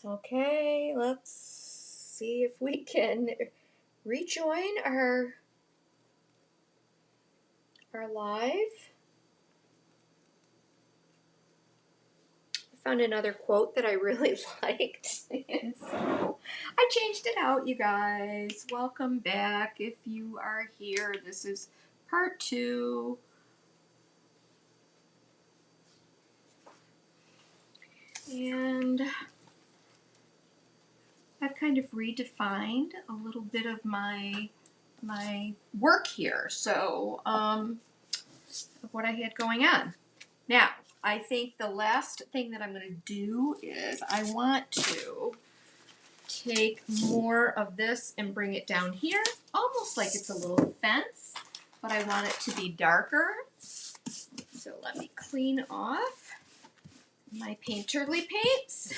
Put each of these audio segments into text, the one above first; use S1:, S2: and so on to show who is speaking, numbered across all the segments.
S1: Okay, let's see if we can rejoin our live. I found another quote that I really liked. And so I changed it out, you guys. Welcome back. If you are here, this is part 2. And I've kind of redefined a little bit of my work here. So, of what I had going on. Now, I think the last thing that I'm going to do is I want to take more of this and bring it down here, almost like it's a little fence, but I want it to be darker. So let me clean off my painterly paints.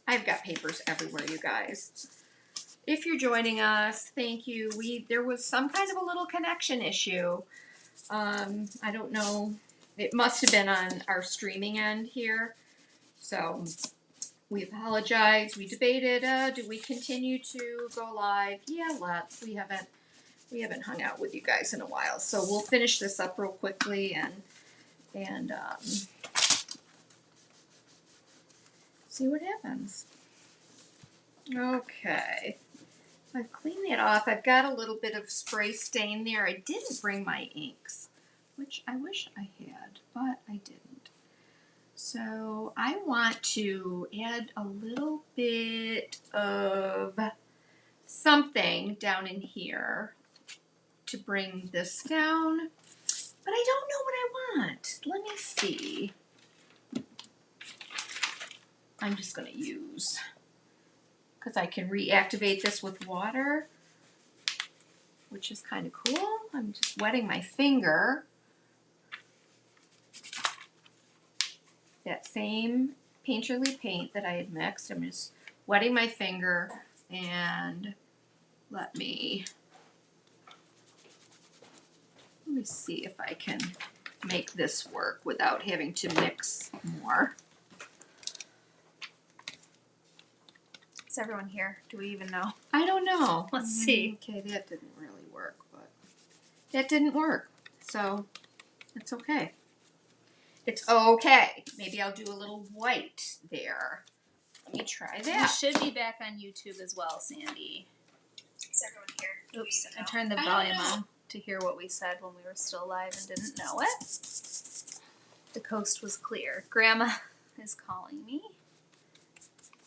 S1: I've got papers everywhere, you guys. If you're joining us, thank you. There was some kind of a little connection issue. I don't know. It must have been on our streaming end here. So we apologize. We debated, do we continue to go live? Yeah, let's. We haven't hung out with you guys in a while. So we'll finish this up real quickly and see what happens. Okay. I've cleaned that off. I've got a little bit of spray stain there. I didn't bring my inks, which I wish I had, but I didn't. So I want to add a little bit of something down in here to bring this down, but I don't know what I want. Let me see. I'm just going to use, because I can reactivate this with water, which is kind of cool. I'm just wetting my finger. That same painterly paint that I had mixed, I'm just wetting my finger, and let me see if I can make this work without having to mix more.
S2: Is everyone here? Do we even know?
S1: I don't know.
S2: Let's see.
S1: Okay, that didn't really work, but that didn't work. So it's okay. It's okay. Maybe I'll do a little white there. Let me try
S2: We
S1: that.
S2: should be back on YouTube as well, Sandy.
S3: Is everyone here?
S2: Oops, I turned the volume on to hear what we said when we were still live and didn't know it. The coast was clear. Grandma is calling me.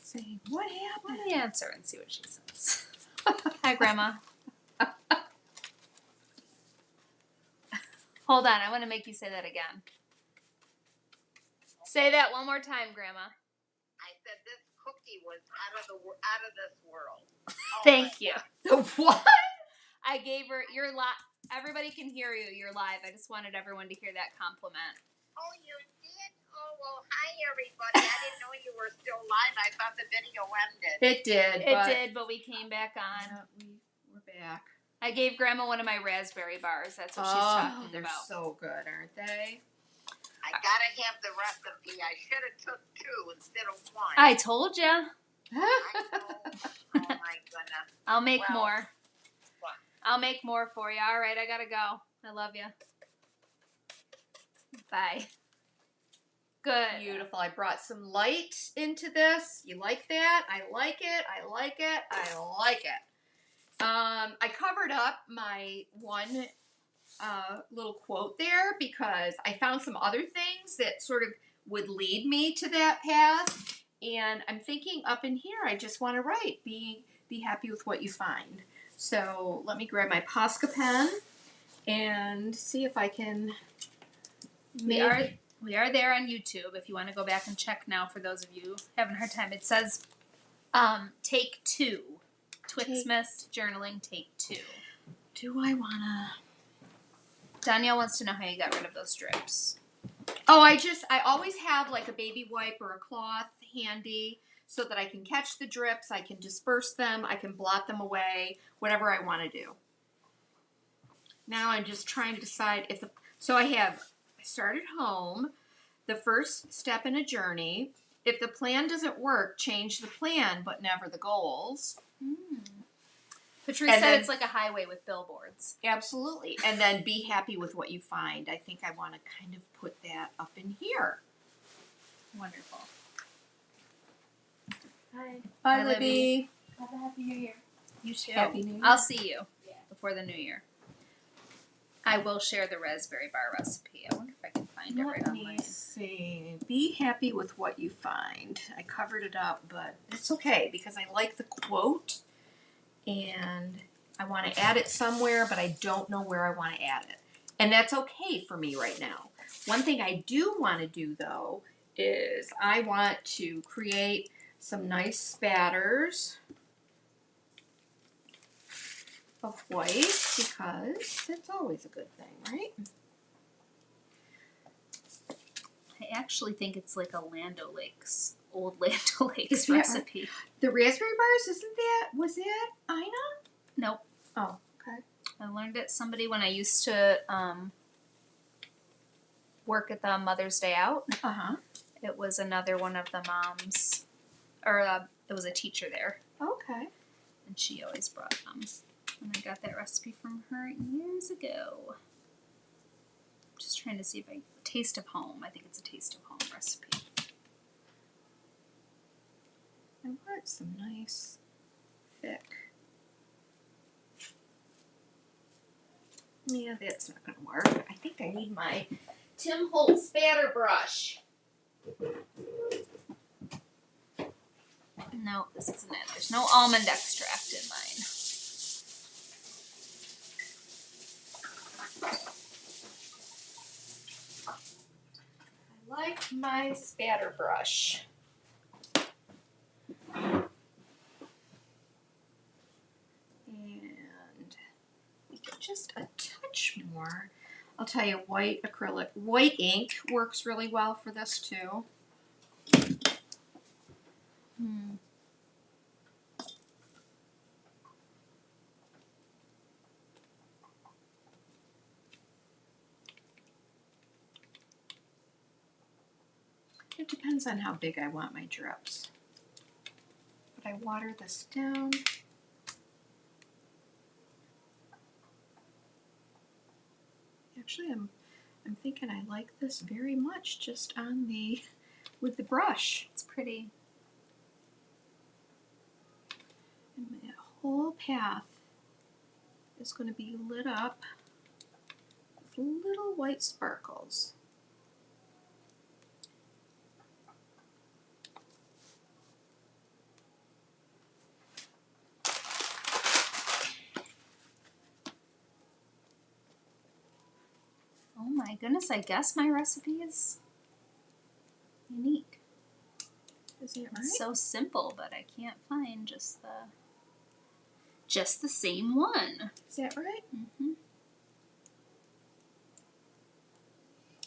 S1: Saying, what happened?
S2: Let me answer and see what she says. Hi, Grandma. Hold on, I want to make you say that again. Say that one more time, Grandma.
S3: I said this cookie was out of this world. Oh,
S2: Thank you.
S1: What?
S2: I gave her, you're live. Everybody can hear you. You're live. I just wanted everyone to hear that compliment.
S3: Oh, you did? Oh, well, hi, everybody. I didn't know you were still live. I thought the video ended.
S1: It did.
S2: It did, but we came back on.
S1: Yeah, we're back.
S2: I gave Grandma one of my raspberry bars. That's what she's talking
S1: they're
S2: about.
S1: so good, aren't they?
S3: I gotta have the recipe. I should have took 2 instead of 1.
S2: I told ya.
S3: I know. Oh, my goodness.
S2: I'll make
S3: Well,
S2: more.
S3: what?
S2: I'll make more for you. All right, I gotta go. I love you. Bye. Good.
S1: Beautiful. I brought some light into this. You like that? I like it. I like it. I like it. I covered up my one little quote there because I found some other things that sort of would lead me to that path. And I'm thinking up in here, I just want to write, be happy with what you find. So let me grab my Posca pen and see if I can
S2: We are there on YouTube if you want to go back and check now for those of you having a hard time. It says take 2. Twitsmith's journaling take 2.
S1: Do I want to...
S2: Danielle wants to know how you got rid of those strips.
S1: Oh, I always have like a baby wipe or a cloth handy so that I can catch the drips, I can disperse them, I can blot them away, whatever I want to do. Now I'm just trying to decide so I started home. The first step in a journey if the plan doesn't work, change the plan, but never the goals.
S2: Patrice
S1: And
S2: said
S1: then-
S2: it's like a highway with billboards.
S1: Absolutely. And then be happy with what you find. I think I want to kind of put that up in here.
S2: Wonderful.
S4: Hi.
S1: Bye,
S2: Hi,
S1: Libby.
S4: Have a happy new year.
S2: You too.
S1: Happy New Year.
S2: I'll see you
S4: Yeah.
S2: before the new year. I will share the raspberry bar recipe. I wonder if I can find it right
S1: Let me
S2: online.
S1: see. Be happy with what you find. I covered it up, but it's okay because I like the quote and I want to add it somewhere, but I don't know where I want to add it. And that's okay for me right now. One thing I do want to do though is I want to create some nice spatters of white because it's always a good thing, right?
S2: I actually think it's like a Land O'Lakes, old Land O'Lakes
S1: Is that right?
S2: recipe.
S1: The raspberry bars, was that Ina?
S2: Nope.
S1: Oh, okay.
S2: I learned it somebody when I used to work at the Mother's Day Out.
S1: Uh-huh.
S2: It was another one of the moms, or it was a teacher there,
S1: Okay.
S2: and she always brought them. And I got that recipe from her years ago. Just trying to see if Taste of Home. I think it's a Taste of Home recipe.
S1: I want some nice, thick. Yeah, that's not gonna work. I think I need my Tim Holtz spatter brush.
S2: No, this isn't it. There's no almond extract in mine.
S1: I like my spatter brush. And make it just a touch more. I'll tell you, white acrylic, white ink works really well for this too. It depends on how big I want my drips. But I water this down. Actually, I'm thinking I like this very much just on the with the brush.
S2: It's pretty.
S1: And that whole path is going to be lit up with little white sparkles.
S2: Oh my goodness, I guess my recipe is unique.
S1: Is that right?
S2: It's so simple, but I can't find just the same one.
S1: Is that right?
S2: Mm-hmm.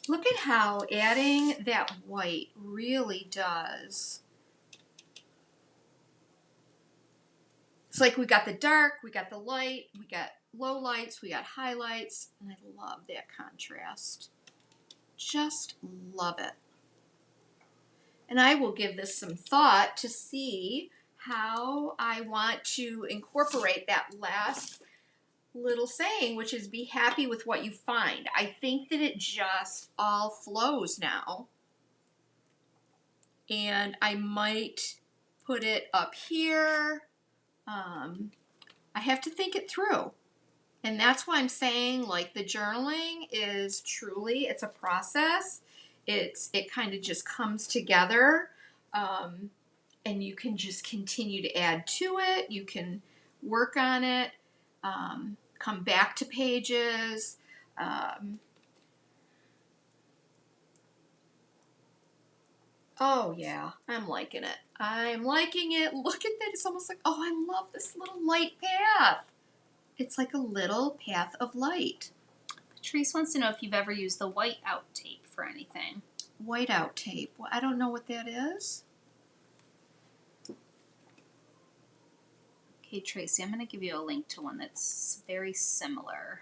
S1: Look at how adding that white really does. It's like we got the dark, we got the light, we got low lights, we got highlights, and I love that contrast. Just love it. And I will give this some thought to see how I want to incorporate that last little saying, which is be happy with what you find. I think that it just all flows now. And I might put it up here. I have to think it through. And that's why I'm saying, like, the journaling is truly, it's a process. It kind of just comes together. And you can just continue to add to it. You can work on it. Come back to pages. Oh yeah, I'm liking it. I'm liking it. Look at that. It's almost like, oh, I love this little light path. It's like a little path of light.
S2: Patrice wants to know if you've ever used the whiteout tape for anything.
S1: Whiteout tape. Well, I don't know what that is.
S2: Okay, Tracy, I'm going to give you a link to one that's very similar.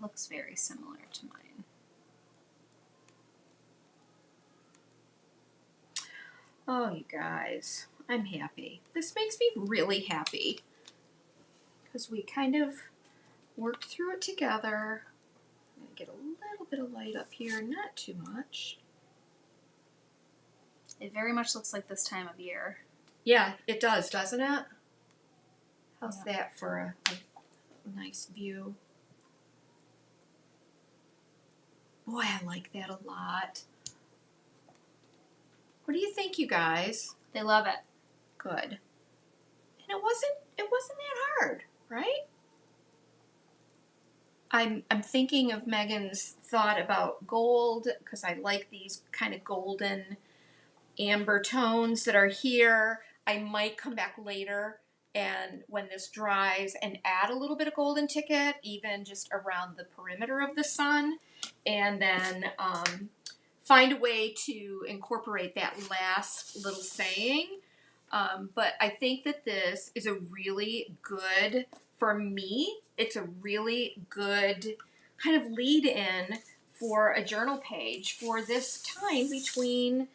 S2: Looks very similar to mine.
S1: Oh, you guys, I'm happy. This makes me really happy because we kind of worked through it together. I'm gonna get a little bit of light up here, not too much.
S2: It very much looks like this time of year.
S1: Yeah, it does, doesn't it? How's
S2: Yeah.
S1: that for a nice view? Boy, I like that a lot. What do you think, you guys?
S2: They love it.
S1: Good. And it wasn't that hard, right? I'm thinking of Megan's thought about gold because I like these kind of golden amber tones that are here. I might come back later and when this dries and add a little bit of golden ticket, even just around the perimeter of the sun, and then find a way to incorporate that last little saying. But I think that this is a really good, for me, it's a really good kind of lead in for a journal page for this time between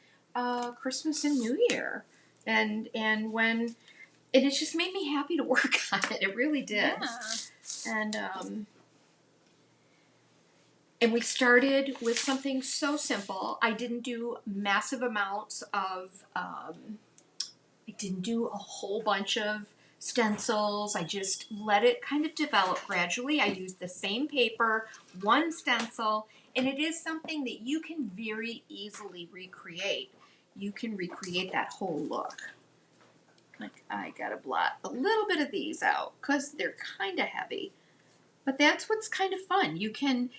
S1: Christmas and New Year. And it just made me happy to work on it. It really did.
S2: Yeah.
S1: And we started with something so simple. I didn't do massive amounts of I didn't do a whole bunch of stencils. I just let it kind of develop gradually. I used the same paper, one stencil, and it is something that you can very easily recreate. You can recreate that whole look. Like, I gotta blot a little bit of these out because they're kind of heavy. But that's what's kind of fun. You can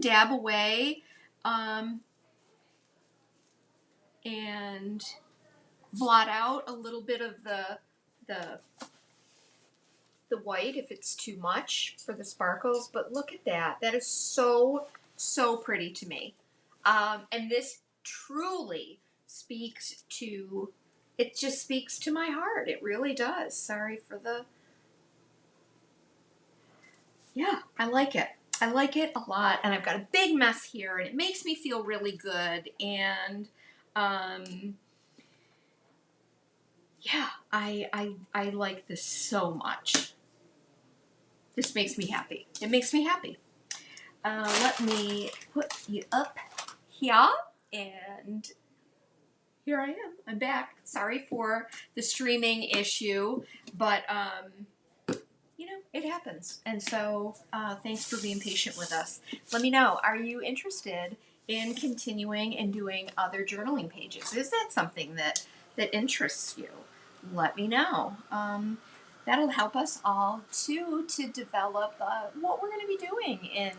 S1: dab away and blot out a little bit of the white if it's too much for the sparkles. But look at that. That is so pretty to me. And this truly speaks to, it just speaks to my heart. It really does. Sorry for the, yeah, I like it. I like it a lot. And I've got a big mess here and it makes me feel really good. And, yeah, I like this so much. This makes me happy. It makes me happy. Let me put you up here, and here I am. I'm back. Sorry for the streaming issue, but you know, it happens. And so thanks for being patient with us. Let me know, are you interested in continuing and doing other journaling pages? Is that something that interests you? Let me know. That'll help us all too to develop what we're going to be doing in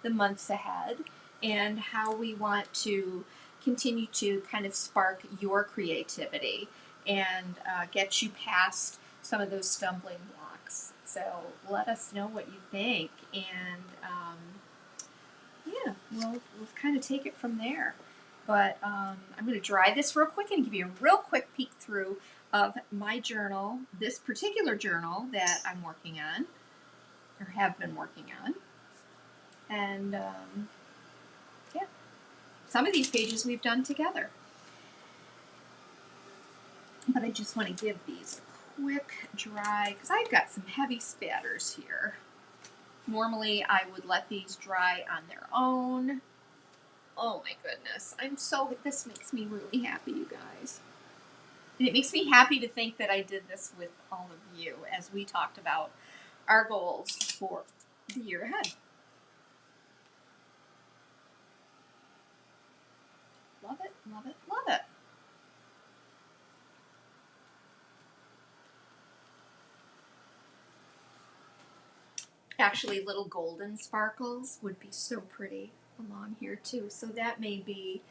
S1: the months ahead and how we want to continue to kind of spark your creativity and get you past some of those stumbling blocks. So let us know what you think, and yeah, we'll kind of take it from there. But I'm going to dry this real quick and give you a real quick peek through of my journal, this particular journal that I'm working on, or have been working on. And yeah, some of these pages we've done together. But I just want to give these a quick dry, because I've got some heavy spatters here. Normally I would let these dry on their own. Oh my goodness, this makes me really happy, you guys. And it makes me happy to think that I did this with all of you as we talked about our goals for the year ahead. Love it, love it, love it. Actually, little golden sparkles would be so pretty along here too. So that may be,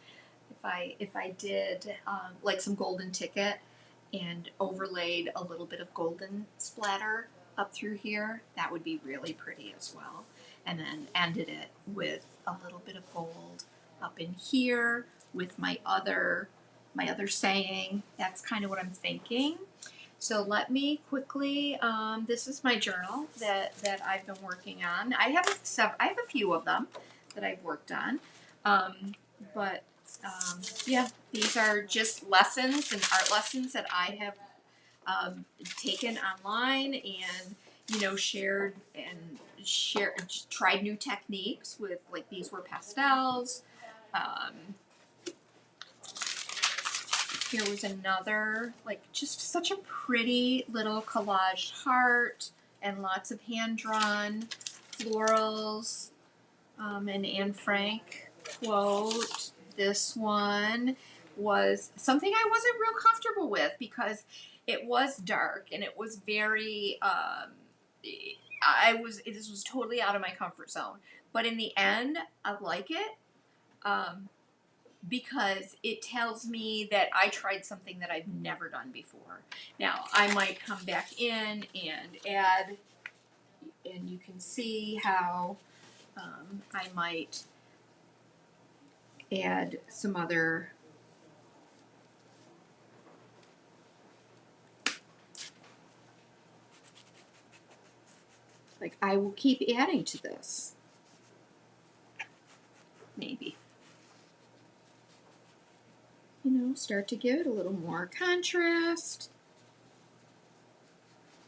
S1: if I did like some golden ticket and overlaid a little bit of golden splatter up through here, that would be really pretty as well. And then ended it with a little bit of gold up in here with my other saying. That's kind of what I'm thinking. So let me quickly, this is my journal that I've been working on. I have a few of them that I've worked on, but Yeah, these are just lessons and art lessons that I have taken online and tried new techniques with, like, these were pastels. Um, Here was another, like, just such a pretty little collaged heart and lots of hand drawn florals. An Anne Frank quote. This one was something I wasn't real comfortable with because it was dark and it was very. This was totally out of my comfort zone. But in the end, I like it. Because it tells me that I tried something that I've never done before. Now, I might come back in and add, and you can see how I might add some other I will keep adding to this. Maybe. Start to give it a little more contrast.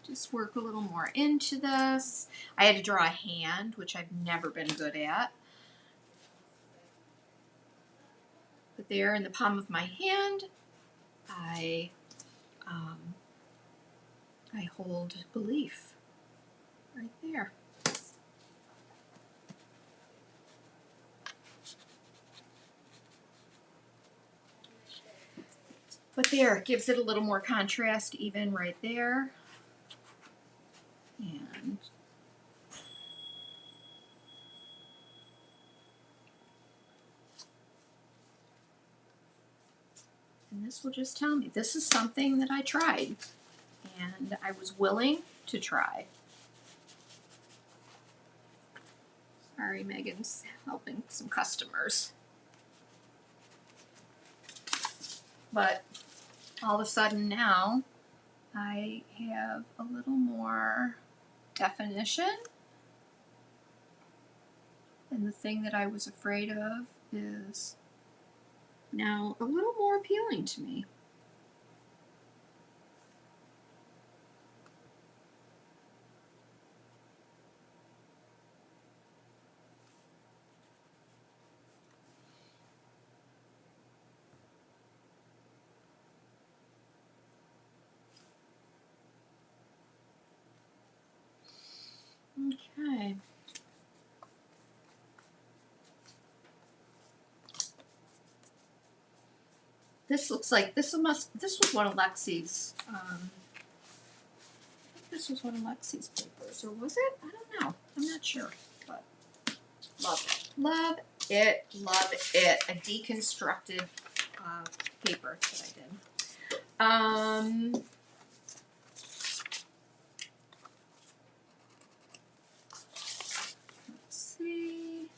S1: Just work a little more into this. I had to draw a hand, which I've never been good at. But there in the palm of my hand, I hold belief right there. But there, it gives it a little more contrast even right there. And this will just tell me this is something that I tried and I was willing to try. Sorry, Megan's helping some customers. But all of a sudden now I have a little more definition. And the thing that I was afraid of is now a little more appealing to me. Okay. This looks like this was one of Lexi's. This was one of Lexi's papers, or was it? I don't know. I'm not sure, but love it. Love it. Love it. A deconstructed paper that I did. Let's see.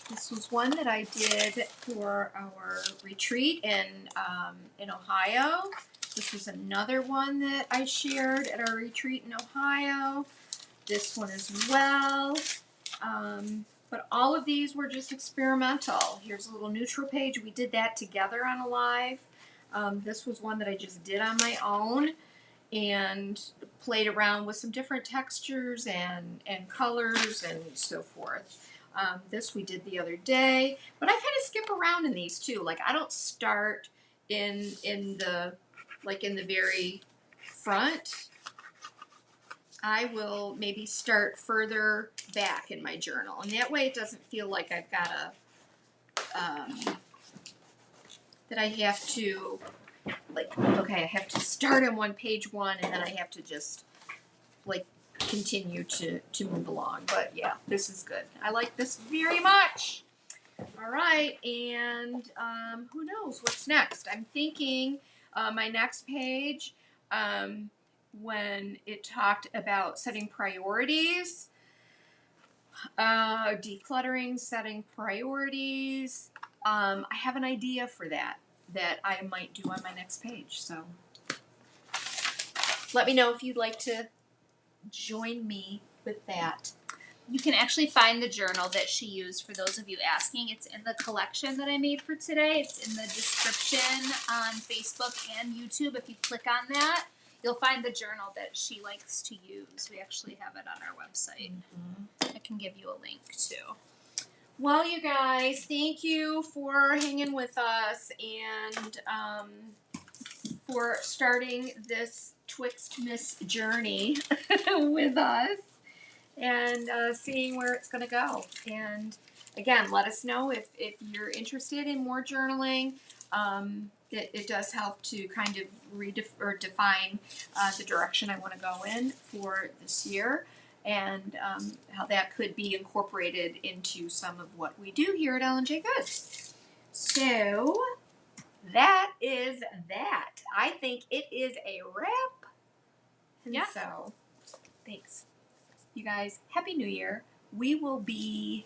S1: This was one that I did for our retreat in Ohio. This was another one that I shared at our retreat in Ohio. This one as well. But all of these were just experimental. Here's a little neutral page. We did that together on a live. This was one that I just did on my own and played around with some different textures and colors and so forth. This we did the other day, but I kind of skip around in these too. Like, I don't start in the very front. I will maybe start further back in my journal, and that way it doesn't feel like I've got that I have to, I have to start on page one, and then I have to just continue to move along. But yeah, this is good. I like this very much. All right, and who knows what's next? I'm thinking my next page, when it talked about setting priorities, Decluttering, setting priorities. I have an idea for that I might do on my next page. So let me know if you'd like to join me with that.
S2: You can actually find the journal that she used for those of you asking. It's in the collection that I made for today. It's in the description on Facebook and YouTube. If you click on that, you'll find the journal that she likes to use. We actually have it on our website. I can give you a link too.
S1: Well, you guys, thank you for hanging with us and for starting this Twixtmas journey with us and seeing where it's going to go. And again, let us know if you're interested in more journaling. It does help to kind of define the direction I want to go in for this year. And how that could be incorporated into some of what we do here at L&J Good. So that is that. I think it is a wrap. And
S2: Yeah.
S1: so, thanks. You guys, Happy New Year. We will be,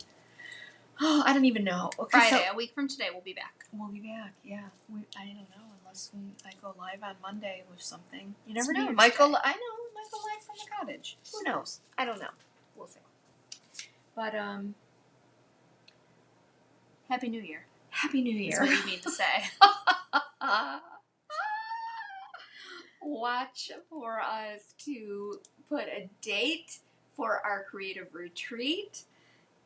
S1: I don't even know. Okay,
S2: Friday, a week from today, we'll be back.
S1: We'll be back, yeah. I don't know, unless I go live on Monday with something. You never
S2: It's
S1: know.
S2: weird
S1: Michael,
S2: today.
S1: I know, Michael live from the cottage. Who knows? I don't know. We'll see. But,
S2: Happy New Year.
S1: Happy New
S2: Is
S1: Year.
S2: what you mean to say.
S1: Watch for us to put a date for our creative retreat.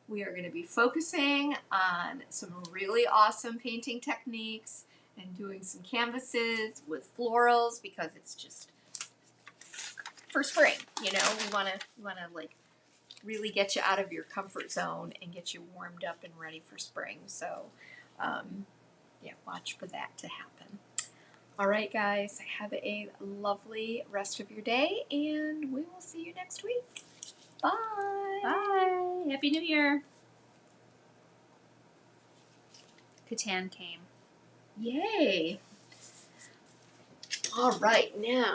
S1: We are going to be focusing on some really awesome painting techniques and doing some canvases with florals because it's just for spring. You know, we want to like really get you out of your comfort zone and get you warmed up and ready for spring. So, yeah, watch for that to happen. All right, guys, have a lovely rest of your day, and we will see you next week. Bye.
S2: Bye. Happy New Year. Catan came.
S1: Yay. All right, now.